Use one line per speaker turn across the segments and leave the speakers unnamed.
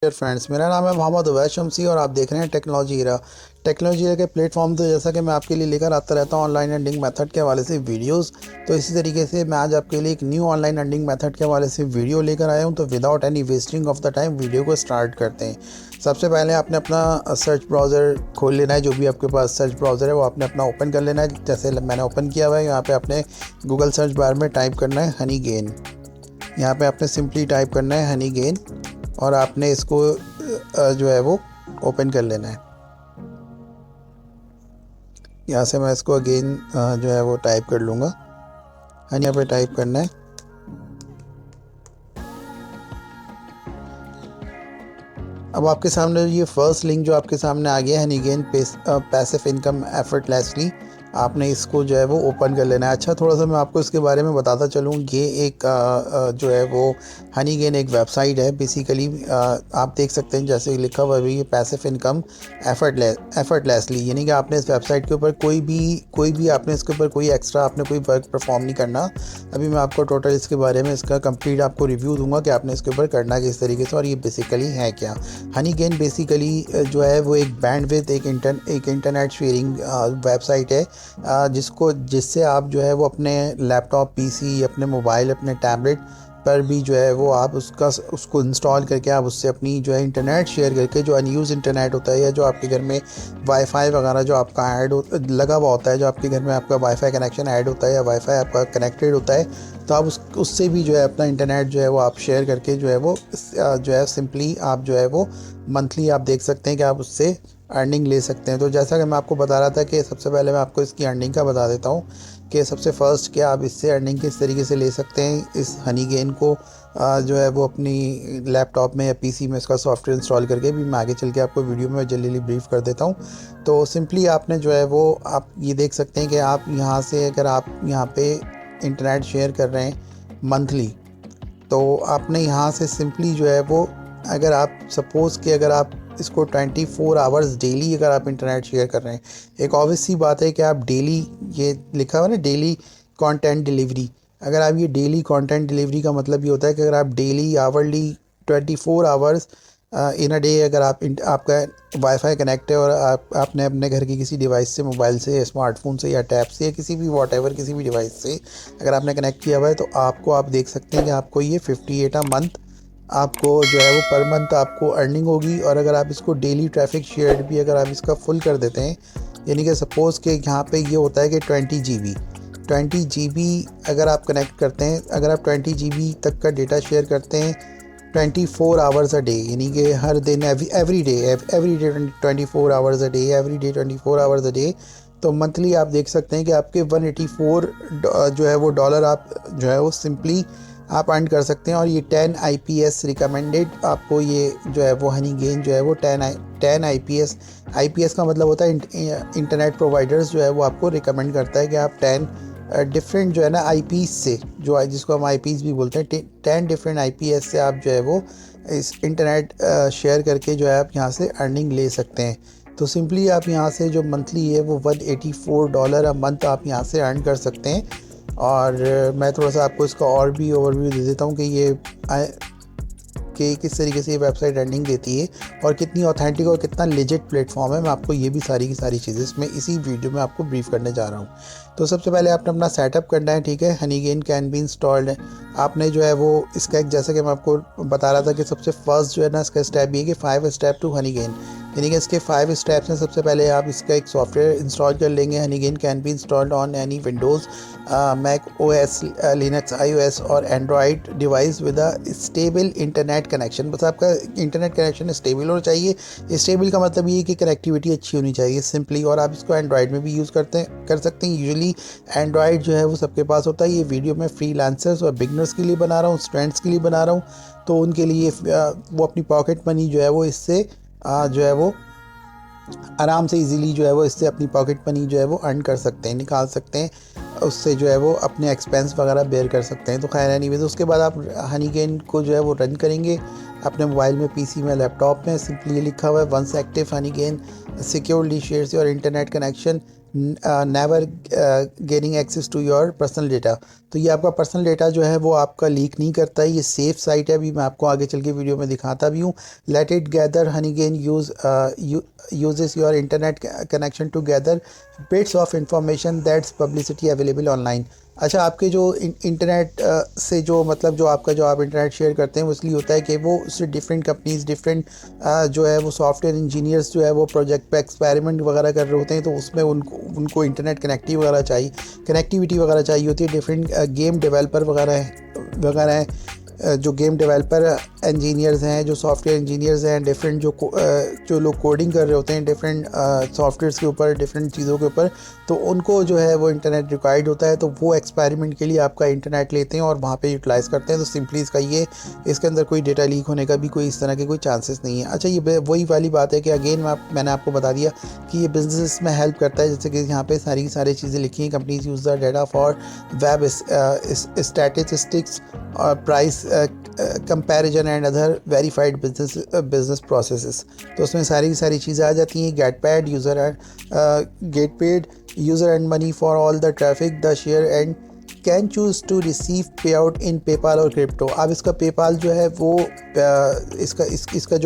Dear friends, मेरा नाम है मोहम्मद उवैस शमसी और आप देख रहे हैं टेक्नोलॉजी के प्लेटफॉर्म। तो जैसा कि मैं आपके लिए लेकर आता रहता हूँ ऑनलाइन अर्निंग मेथड के हवाले से वीडियोस, तो इसी तरीके से मैं आज आपके लिए एक न्यू ऑनलाइन अर्निंग मेथड के हवाले से वीडियो लेकर आया हूँ। तो without any wasting of the time video को स्टार्ट करते हैं। सबसे पहले आपने अपना सर्च ब्राउज़र खोल लेना है। जो भी आपके पास सर्च ब्राउज़र है वो आपने अपना ओपन कर लेना है। जैसे मैंने ओपन किया हुआ है, यहाँ पर आपने गूगल सर्च बार में टाइप करना है हनी गेन। यहाँ पर आपने सिंपली टाइप करना है हनी गेन और आपने इसको जो है वो ओपन कर लेना है। यहाँ से मैं इसको अगेन जो है वो टाइप कर लूँगा। हनी यहाँ पे टाइप करना है। अब आपके सामने ये फर्स्ट लिंक जो आपके सामने आ गया है, Honey gain passive income effortlessly, आपने इसको जो है वो ओपन कर लेना है। अच्छा, थोड़ा सा मैं आपको इसके बारे में बताता चलूँ। ये एक जो है वो हनी गेन एक वेबसाइट है बेसिकली। आप देख सकते हैं जैसे लिखा हुआ है ये पैसिव इनकम एफर्टलेसली, यानी कि आपने इस वेबसाइट के ऊपर कोई भी आपने इसके ऊपर कोई एक्स्ट्रा आपने कोई वर्क परफॉर्म नहीं करना। अभी मैं आपको टोटल इसके बारे में इसका कंप्लीट आपको रिव्यू दूंगा कि आपने इसके ऊपर करना किस तरीके से और ये बेसिकली है क्या। हनी गेन बेसिकली जो है वो एक बैंडविड्थ एक इंटरनेट शेयरिंग वेबसाइट है, जिससे आप जो है वो अपने लैपटॉप, पीसी, अपने मोबाइल, अपने टैबलेट पर भी जो है वो आप उसको इंस्टॉल करके आप उससे अपनी जो है इंटरनेट शेयर करके, जो अनयूज़ इंटरनेट होता है या जो आपके घर में वाईफाई वगैरह जो आपका लगा हुआ होता है, जो आपके घर में आपका वाईफाई कनेक्शन ऐड होता है या वाईफाई आपका कनेक्टेड होता है, तो आप उससे भी जो है अपना इंटरनेट जो है वो आप शेयर करके जो है वो जो है सिंपली आप जो है वो मंथली आप देख सकते हैं कि आप उससे अर्निंग ले सकते हैं। तो जैसा कि मैं आपको बता रहा था कि सबसे पहले मैं आपको इसकी अर्निंग का बता देता हूँ कि सबसे फर्स्ट कि आप इससे अर्निंग किस तरीके से ले सकते हैं। इस हनी गेन को जो है वो अपनी लैपटॉप में या पीसी में इसका सॉफ्टवेयर इंस्टॉल करके भी मैं आगे चल के आपको वीडियो में जल्दी ब्रीफ कर देता हूँ। तो सिंपली आपने जो है वो आप ये देख सकते हैं कि आप यहाँ से अगर आप यहाँ पे इंटरनेट शेयर कर रहे हैं मंथली, तो आपने यहाँ से सिंपली जो है वो अगर आप सपोज़ कि अगर आप इसको 24 आवर्स डेली अगर आप इंटरनेट शेयर कर रहे हैं, एक ऑब्वियस सी बात है कि आप डेली, ये लिखा हुआ है ना डेली कंटेंट डिलीवरी, अगर आप ये डेली कंटेंट डिलीवरी का मतलब ये होता है कि अगर आप daily hourly 24 hours in a day अगर आपका वाईफाई कनेक्ट है और आपने अपने घर की किसी डिवाइस से, मोबाइल से, स्मार्टफोन से या टैब से या किसी भी वॉटएवर किसी भी डिवाइस से अगर आपने कनेक्ट किया हुआ है, तो आप देख सकते हैं कि आपको ये 58 अ मंथ आपको जो है वो पर मंथ आपको अर्निंग होगी। और अगर आप इसको डेली ट्रैफिक शेयर्ड भी अगर आप इसका फुल कर देते हैं, यानी कि सपोज़ कि यहाँ पे ये होता है कि 20 GB अगर आप कनेक्ट करते हैं, अगर आप 20 GB तक का डेटा शेयर करते हैं 24 आवर्स अ डे, यानी कि हर दिन every day 24 hours a day, every day 24 hours a day, तो मंथली आप देख सकते हैं कि आपके 184 जो है वो डॉलर आप जो है वो सिंपली आप अर्न कर सकते हैं। और ये 10 IPS रिकमेंडेड आपको ये जो है वो हनी गेन जो है वो 10 IPS का मतलब होता है इंटरनेट प्रोवाइडर्स जो है वो आपको रिकमेंड करता है कि आप 10 डिफरेंट जो है ना IPs से, जो जिसको हम IPs भी बोलते हैं, 10 डिफरेंट IPS से आप जो है वो इस इंटरनेट शेयर करके जो है आप यहाँ से अर्निंग ले सकते हैं। तो सिंपली आप यहाँ से जो मंथली है वो $184 अ मंथ आप यहाँ से अर्न कर सकते हैं। और मैं थोड़ा सा आपको इसका और भी ओवरव्यू दे देता हूँ कि ये कि किस तरीके से ये वेबसाइट अर्निंग देती है और कितनी ऑथेंटिक और कितना लेजिट प्लेटफॉर्म है। मैं आपको ये भी सारी की सारी चीज़ें इसमें इसी वीडियो में आपको ब्रीफ करने जा रहा हूँ। तो सबसे पहले आपने अपना सेटअप करना है, ठीक है। Honey gain can be installed है। आपने जो है वो इसका एक, जैसा कि मैं आपको बता रहा था कि सबसे फर्स्ट जो है ना इसका स्टेप ये कि 5 स्टेप टू हनी गेन, यानी कि इसके 5 स्टेप्स हैं। सबसे पहले आप इसका एक सॉफ्टवेयर इंस्टॉल कर लेंगे। Honeygain can be installed on any Windows, Mac OS, Linux, iOS और Android device with a stable internet connection. बस आपका इंटरनेट कनेक्शन स्टेबल होना चाहिए। स्टेबल का मतलब ये है कि कनेक्टिविटी अच्छी होनी चाहिए सिंपली। और आप इसको एंड्रॉयड में भी यूज़ कर सकते हैं। यूजुअली एंड्रॉयड जो है वो सबके पास होता है। ये वीडियो मैं फ्रीलांसर्स और बिगनर्स के लिए बना रहा हूँ, स्टूडेंट्स के लिए बना रहा हूँ, तो उनके लिए वो अपनी पॉकेट मनी जो है वो इससे जो है वो आराम से इजीली जो है वो इससे अपनी पॉकेट मनी जो है वो अर्न कर सकते हैं, निकाल सकते हैं। उससे जो है वो अपने एक्सपेंस वगैरह बेयर कर सकते हैं। तो खैर एनीवेज, उसके बाद आप हनी गेन को जो है वो रन करेंगे अपने मोबाइल में, पीसी में, लैपटॉप में। सिंपली ये लिखा हुआ है once active Honeygain securely shares your internet connection never gaining access to your personal data. तो ये आपका पर्सनल डेटा जो है वो आपका लीक नहीं करता है, ये सेफ साइट है। अभी मैं आपको आगे चल के वीडियो में दिखाता भी हूँ। Let it gather Honeygain uses your internet connection to gather bits of information that's publicity available online. अच्छा, आपके जो इंटरनेट से जो मतलब जो आपका जो आप इंटरनेट शेयर करते हैं वो इसलिए होता है कि वो उससे डिफरेंट कंपनीज डिफरेंट जो है वो सॉफ्टवेयर इंजीनियर्स जो है वो प्रोजेक्ट पे एक्सपेरिमेंट वगैरह कर रहे होते हैं, तो उसमें उनको इंटरनेट कनेक्टिविटी वगैरह चाहिए होती है। डिफरेंट गेम डेवलपर वगैरह हैं, जो गेम डेवलपर इंजीनियर्स हैं, जो सॉफ्टवेयर इंजीनियर्स हैं, डिफरेंट जो लोग कोडिंग कर रहे होते हैं डिफरेंट सॉफ्टवेयर्स के ऊपर, डिफरेंट चीज़ों के ऊपर, तो उनको जो है वो इंटरनेट रिक्वायर्ड होता है। तो वो एक्सपेरिमेंट के लिए आपका इंटरनेट लेते हैं और वहाँ पे यूटिलाइज़ करते हैं। तो सिंपली इसका ये, इसके अंदर कोई डेटा लीक होने का भी कोई इस तरह के कोई चांसेस नहीं है। अच्छा, ये वही वाली बात है कि अगेन मैंने आपको बता दिया कि ये बिजनेस में हेल्प करता है। जैसे कि यहाँ पे सारी चीज़ें लिखी हैं। Companies use the data for web statistics और price comparison and other verified business processes. तो उसमें सारी चीज़ें आ जाती हैं। Get paid user and money for all the traffic the share and can choose to receive pay out in PayPal और crypto. अब इसका पेपाल जो है वो इसका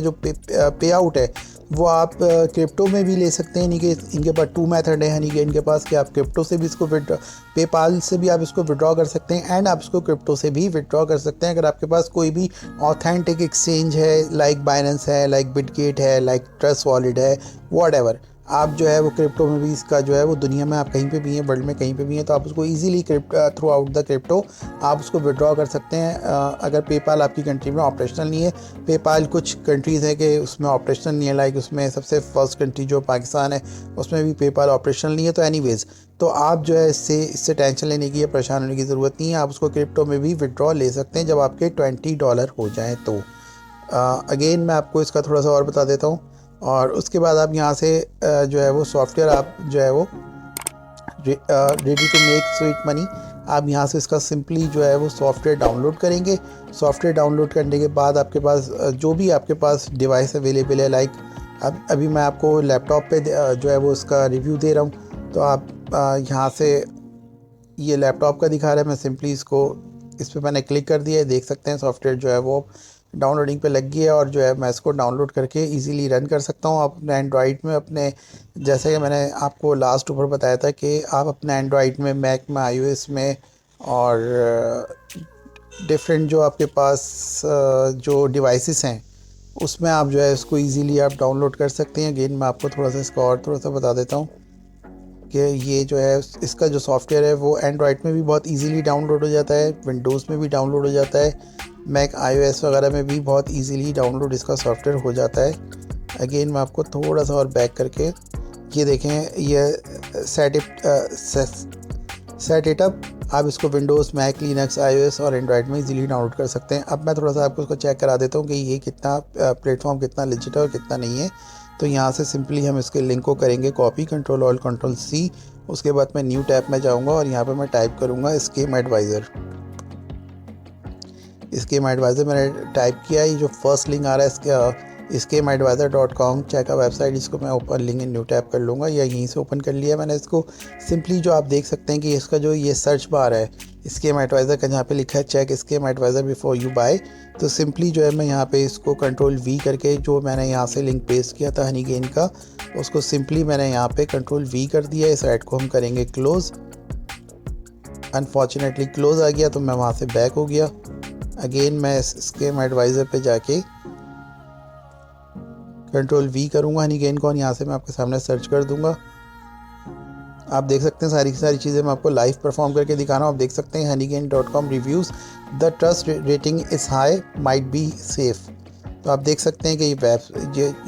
जो पे आउट है वो आप क्रिप्टो में भी ले सकते हैं। इनके पास 2 मेथड है हनी के इनके पास, कि आप क्रिप्टो से भी इसको पेपाल से भी आप इसको विड्रॉ कर सकते हैं एंड आप इसको क्रिप्टो से भी विड्रॉ कर सकते हैं। अगर आपके पास कोई भी ऑथेंटिक एक्सचेंज है, लाइक बाइनेंस है, लाइक बिटगेट है, लाइक ट्रस्ट वॉलेट है, व्हाटएवर, आप जो है वो क्रिप्टो में भी इसका जो है वो दुनिया में आप कहीं पे भी हैं, वर्ल्ड में कहीं पे भी हैं, तो आप उसको easily through out the crypto आप उसको विड्रॉ कर सकते हैं। अगर पेपाल आपकी कंट्री में ऑपरेशनल नहीं है, पेपाल कुछ कंट्रीज़ हैं कि उसमें ऑपरेशनल नहीं है, लाइक उसमें सबसे फर्स्ट कंट्री जो पाकिस्तान है उसमें भी पेपाल ऑपरेशनल नहीं है। तो एनीवेज़, तो आप जो है इससे टेंशन लेने की या परेशान होने की ज़रूरत नहीं है। आप उसको क्रिप्टो में भी विड्रॉ ले सकते हैं जब आपके $20 हो जाएँ तो। अगेन मैं आपको इसका थोड़ा सा और बता देता हूँ। और उसके बाद आप यहाँ से जो है वो सॉफ्टवेयर आप जो है वो ready to make sweet money, आप यहाँ से इसका सिंपली जो है वो सॉफ्टवेयर डाउनलोड करेंगे। सॉफ्टवेयर डाउनलोड करने के बाद आपके पास जो भी आपके पास डिवाइस अवेलेबल है, लाइक अभी मैं आपको लैपटॉप पे जो है वो इसका रिव्यू दे रहा हूँ। तो आप यहाँ से ये लैपटॉप का दिखा रहा है, मैं सिंपली इस पर मैंने क्लिक कर दिया है। देख सकते हैं सॉफ्टवेयर जो है वो डाउनलोडिंग पे लग गई है और जो है मैं इसको डाउनलोड करके इजीली रन कर सकता हूँ अपने एंड्रॉइड में। अपने जैसे कि मैंने आपको लास्ट ऊपर बताया था कि आप अपने एंड्रॉइड में, मैक में, आईओएस में और डिफरेंट जो आपके पास जो डिवाइसेस हैं उसमें आप जो है इसको इजीली आप डाउनलोड कर सकते हैं। अगेन मैं आपको थोड़ा सा इसका और थोड़ा सा बता देता हूँ कि ये जो है इसका जो सॉफ्टवेयर है वो एंड्रॉइड में भी बहुत इजीली डाउनलोड हो जाता है, विंडोज़ में भी डाउनलोड हो जाता है, मैक आईओएस वगैरह में भी बहुत इजीली डाउनलोड इसका सॉफ्टवेयर हो जाता है। अगेन मैं आपको थोड़ा सा और बैक करके ये देखें, ये सेट इट अप, आप इसको विंडोज़, मैक, लिनक्स, आईओएस और एंड्रॉइड में इजीली डाउनलोड कर सकते हैं। अब मैं थोड़ा सा आपको इसको चेक करा देता हूँ कि ये कितना प्लेटफॉर्म कितना लेजिट है और कितना नहीं है। तो यहाँ से सिंपली हम इसके लिंक को करेंगे कॉपी, Ctrl+Alt+C। उसके बाद मैं न्यू टैब में जाऊँगा और यहाँ पे मैं टाइप करूँगा स्कीम एडवाइज़र। मैंने टाइप किया है। ये जो फर्स्ट लिंक आ रहा है इसके schemeadvisor.com चेक वेबसाइट, इसको मैं open link in new tab कर लूँगा या यहीं से ओपन कर लिया मैंने इसको। सिंपली जो आप देख सकते हैं कि इसका जो ये सर्च बार है स्कीम एडवाइज़र का, जहाँ पे लिखा है check scheme adviser before you buy, तो सिंपली जो है मैं यहाँ पे इसको Ctrl+V करके जो मैंने यहाँ से लिंक पेस्ट किया था हनीगेन का, उसको सिंपली मैंने यहाँ पे Ctrl+V कर दिया। इस साइट को हम करेंगे क्लोज़। अनफॉर्चुनेटली क्लोज़ आ गया तो मैं वहाँ से बैक हो गया। अगेन मैं स्कीम एडवाइज़र पे जाके Ctrl+V करूँगा हनीगेन को और यहाँ से मैं आपके सामने सर्च कर दूँगा। आप देख सकते हैं सारी चीज़ें मैं आपको लाइव परफॉर्म करके दिखा रहा हूँ। आप देख सकते हैं honeygain.com reviews, the trust rating is high, might be safe. तो आप देख सकते हैं कि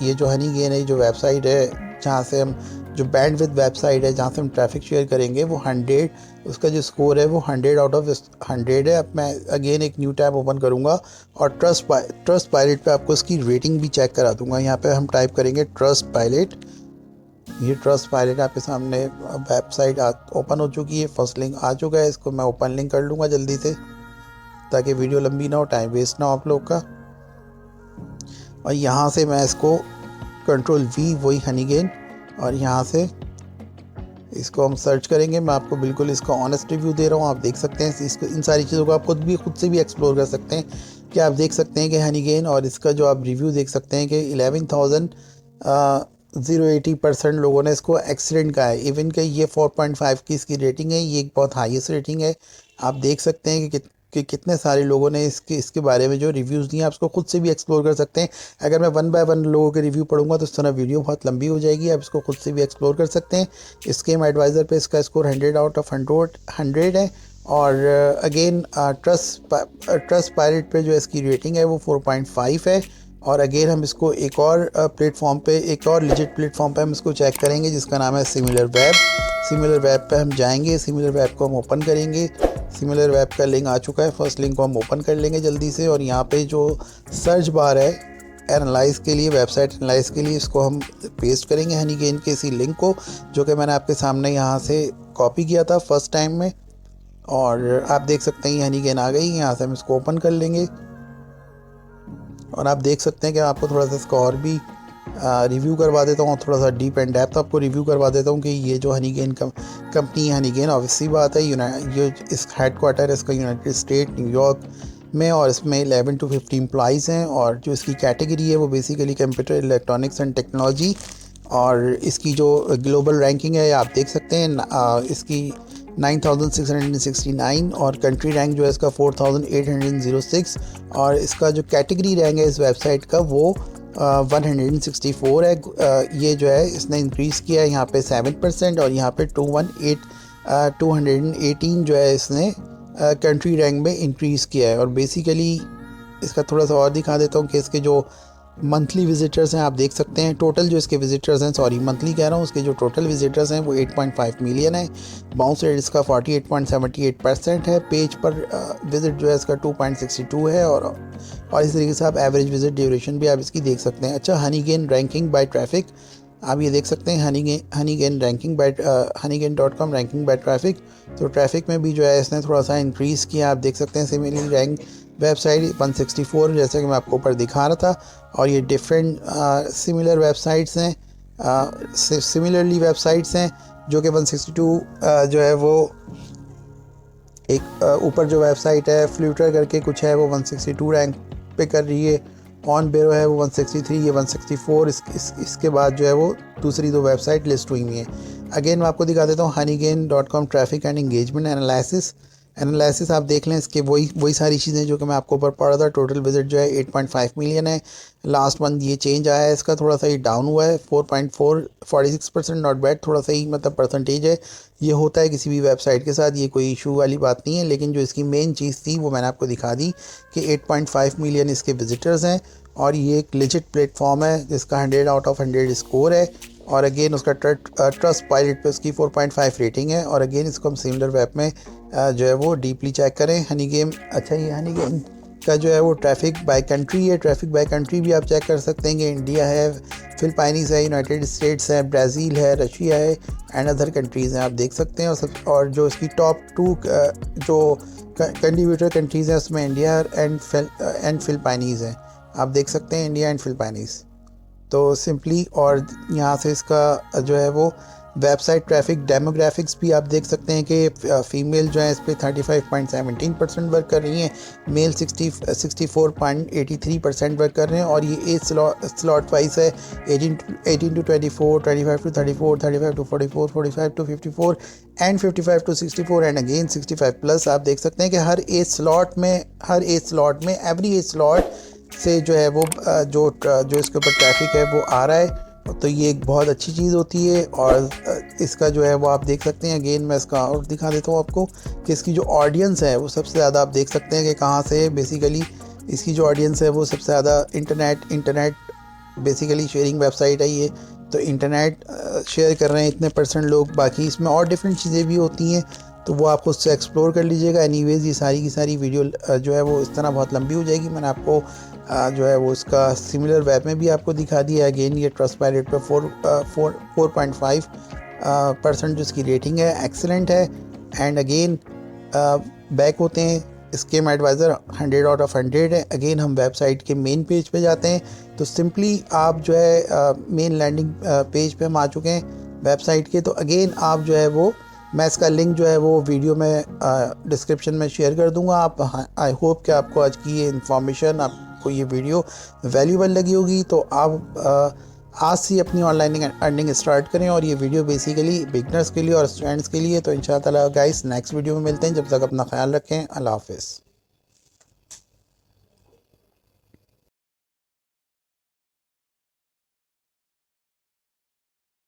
ये जो हनीगेन है, जो वेबसाइट है जहाँ से हम जो बैंडविड्थ वेबसाइट है जहाँ से हम ट्रैफिक शेयर करेंगे वो 100, उसका जो स्कोर है वो 100 आउट ऑफ 100 है। अब मैं अगेन एक न्यू टैब ओपन करूँगा और ट्रस्ट पायलट पे आपको इसकी रेटिंग भी चेक करा दूँगा। यहाँ पे हम टाइप करेंगे ट्रस्ट पायलट। ये ट्रस्ट पायलट आपके सामने वेबसाइट ओपन हो चुकी है, फर्स्ट लिंक आ चुका है। इसको मैं ओपन लिंक कर लूँगा जल्दी से ताकि वीडियो लंबी ना हो, टाइम वेस्ट ना हो आप लोग का। और यहाँ से मैं इसको Ctrl+V वही हनीगेन और यहाँ से इसको हम सर्च करेंगे। मैं आपको बिल्कुल इसका ऑनेस्ट रिव्यू दे रहा हूँ, आप देख सकते हैं। इसको इन सारी चीज़ों को आप खुद से भी एक्सप्लोर कर सकते हैं कि आप देख सकते हैं कि हनीगेन, और इसका जो आप रिव्यू देख सकते हैं कि 11,080% लोगों ने इसको एक्सीलेंट कहा है। इवन कि ये 4.5 की इसकी रेटिंग है, ये एक बहुत हाईएस्ट रेटिंग है। आप देख सकते हैं कि कितने सारे लोगों ने इसके बारे में जो रिव्यूज़ दिए, आप इसको खुद से भी एक्सप्लोर कर सकते हैं। अगर मैं 1 बाय 1 लोगों के रिव्यू पढ़ूंगा तो इस तरह वीडियो बहुत लंबी हो जाएगी। आप इसको खुद से भी एक्सप्लोर कर सकते हैं। स्कीम एडवाइज़र पे इसका स्कोर 100 आउट ऑफ 100 है। और अगेन ट्रस्ट पायलट पे जो इसकी रेटिंग है वो 4.5 है। और अगेन हम इसको एक और प्लेटफॉर्म पे, एक और लिजिट प्लेटफॉर्म पे हम इसको चेक करेंगे जिसका नाम है सिमिलर वेब। सिमिलर वेब पे हम जाएंगे, सिमिलर वेब को हम ओपन करेंगे। सिमिलर वेब का लिंक आ चुका है, फर्स्ट लिंक को हम ओपन कर लेंगे जल्दी से। और यहाँ पे जो सर्च बार है एनालाइज के लिए, वेबसाइट एनालाइज के लिए, इसको हम पेस्ट करेंगे हनीगेन के इसी लिंक को, जो कि मैंने आपके सामने यहाँ से कॉपी किया था फर्स्ट टाइम में। और आप देख सकते हैं हनीगेन आ गई। यहाँ से हम इसको ओपन कर लेंगे और आप देख सकते हैं कि आपको थोड़ा सा इसका और भी रिव्यू करवा देता हूँ, थोड़ा सा डीप एंड डेप्थ आपको रिव्यू करवा देता हूँ कि ये जो हनीगेन कंपनी हनीगेन, ऑब्वियसली बात है ये इस हेडक्वार्टर इसका यूनाइटेड स्टेट न्यूयॉर्क में, और इसमें 11 to 50 एम्प्लॉइज़ हैं। और जो इसकी कैटेगरी है वो basically computer electronics and technology. और इसकी जो ग्लोबल रैंकिंग है आप देख सकते हैं, इसकी 9,669 और कंट्री रैंक जो है इसका 4,806। और इसका जो कैटेगरी रैंक है इस वेबसाइट का वो 164 है। ये जो है इसने इंक्रीज़ किया है यहाँ पे 7%, और यहाँ पे 218 जो है इसने कंट्री रैंक में इंक्रीज़ किया है। और बेसिकली इसका थोड़ा सा और दिखा देता हूँ कि इसके जो मंथली विजिटर्स हैं आप देख सकते हैं, टोटल जो इसके विजिटर्स हैं, सॉरी मंथली कह रहा हूँ, उसके जो टोटल विजिटर्स हैं वो 8.5 मिलियन है। बाउंस रेट इसका 48.78% है। पेज पर विज़िट जो है इसका 2.62 है। और इस तरीके से आप एवरेज विज़िट ड्यूरेशन भी आप इसकी देख सकते हैं। अच्छा, हनीगेन रैंकिंग बाय ट्रैफिक आप ये देख सकते हैं, Honeygain ranking bye honeygain.com ranking bye traffic. तो ट्रैफिक में भी जो है इसने थोड़ा सा इंक्रीज़ किया, आप देख सकते हैं। सिमिलरली रैंक वेबसाइट 164 जैसे कि मैं आपको ऊपर दिखा रहा था। और ये डिफरेंट सिमिलर वेबसाइट्स हैं, सिमिलरली वेबसाइट्स हैं जो कि 162 जो है वो एक ऊपर जो वेबसाइट है फ्लूटर करके कुछ है वो 162 रैंक पे कर रही है। ऑन बेरो है वो 163, ये 164। इसके बाद जो है वो दूसरी दो वेबसाइट लिस्ट हुई हुई हैं। अगेन मैं आपको दिखा देता हूँ honeygain.com traffic and engagement analysis आप देख लें। इसके वही सारी चीज़ें जो कि मैं आपको ऊपर पढ़ा था। टोटल विजिट जो है 8.5 मिलियन है। लास्ट मंथ ये चेंज आया है इसका, थोड़ा सा ये डाउन हुआ है 4.46%, नॉट बैड, थोड़ा सा ही मतलब परसेंटेज है। ये होता है किसी भी वेबसाइट के साथ, ये कोई इशू वाली बात नहीं है। लेकिन जो इसकी मेन चीज़ थी वो मैंने आपको दिखा दी कि 8.5 मिलियन इसके विजिटर्स हैं। और ये एक लिजिट प्लेटफॉर्म है जिसका 100 आउट ऑफ 100 स्कोर है। और अगेन उसका ट्रस्ट पायलट पे उसकी 4.5 रेटिंग है। और अगेन इसको हम सिमिलर वेब में जो है वो डीपली चेक करें हनीगेन। अच्छा, ये हनीगेन का जो है वो ट्रैफिक बाय कंट्री है। ट्रैफिक बाय कंट्री भी आप चेक कर सकते हैं कि इंडिया है, फिलिपाइनीज़ है, यूनाइटेड स्टेट्स है, ब्राज़ील है, रशिया है एंड अदर कंट्रीज़ हैं, आप देख सकते हैं। और जो इसकी टॉप 2 जो कंट्रीब्यूटर कंट्रीज़ हैं उसमें इंडिया एंड फिलिपाइनीज़ हैं, आप देख सकते हैं, इंडिया एंड फिलिपाइनीज़। तो सिंपली, और यहाँ से इसका जो है वो वेबसाइट ट्रैफिक डेमोग्राफिक्स भी आप देख सकते हैं कि फ़ीमेल जो है इस पर 35.17% वर्क कर रही हैं, मेल 64.83% वर्क कर रहे हैं। और ये एज स्लॉट वाइज है 18 to 24, 25 to 34, 35 to 44, 45 to 54 and 55 to 64 and again 65+। आप देख सकते हैं कि हर एज स्लॉट में एवरी एज स्लॉट से जो है वो जो इसके ऊपर ट्रैफिक है वो आ रहा है। तो ये एक बहुत अच्छी चीज़ होती है। और इसका जो है वो आप देख सकते हैं। अगेन मैं इसका और दिखा देता हूँ आपको कि इसकी जो ऑडियंस है वो सबसे ज़्यादा आप देख सकते हैं कि कहाँ से बेसिकली इसकी जो ऑडियंस है वो सबसे ज़्यादा इंटरनेट बेसिकली शेयरिंग वेबसाइट है ये। तो इंटरनेट शेयर कर रहे हैं इतने % लोग। बाकी इसमें और डिफरेंट चीज़ें भी होती हैं, तो वो आप उससे एक्सप्लोर कर लीजिएगा। एनीवेज ये सारी की सारी वीडियो जो है वो इस तरह बहुत लंबी हो जाएगी। मैंने आपको जो है वो उसका सिमिलर वेब में भी आपको दिखा दिया। अगेन ये ट्रस्ट पायलट पे 4.5% जो इसकी रेटिंग है एक्सीलेंट है। एंड अगेन बैक होते हैं स्कीम एडवाइज़र 100 आउट ऑफ 100 है। अगेन हम वेबसाइट के मेन पेज पे जाते हैं तो सिंपली आप जो है मेन लैंडिंग पेज पे हम आ चुके हैं वेबसाइट के। तो अगेन आप जो है वो, मैं इसका लिंक जो है वो वीडियो में डिस्क्रिप्शन में शेयर कर दूंगा। आप, आई होप कि आपको आज की ये इन्फॉर्मेशन, आपको ये वीडियो वैल्यूबल लगी होगी। तो आप आज से अपनी ऑनलाइन अर्निंग स्टार्ट करें। और ये वीडियो बेसिकली बिगनर्स के लिए और स्टूडेंट्स के लिए। तो इंशाल्लाह गाइस नेक्स्ट वीडियो में मिलते हैं। जब तक अपना ख्याल रखें। अल्लाह हाफिज़।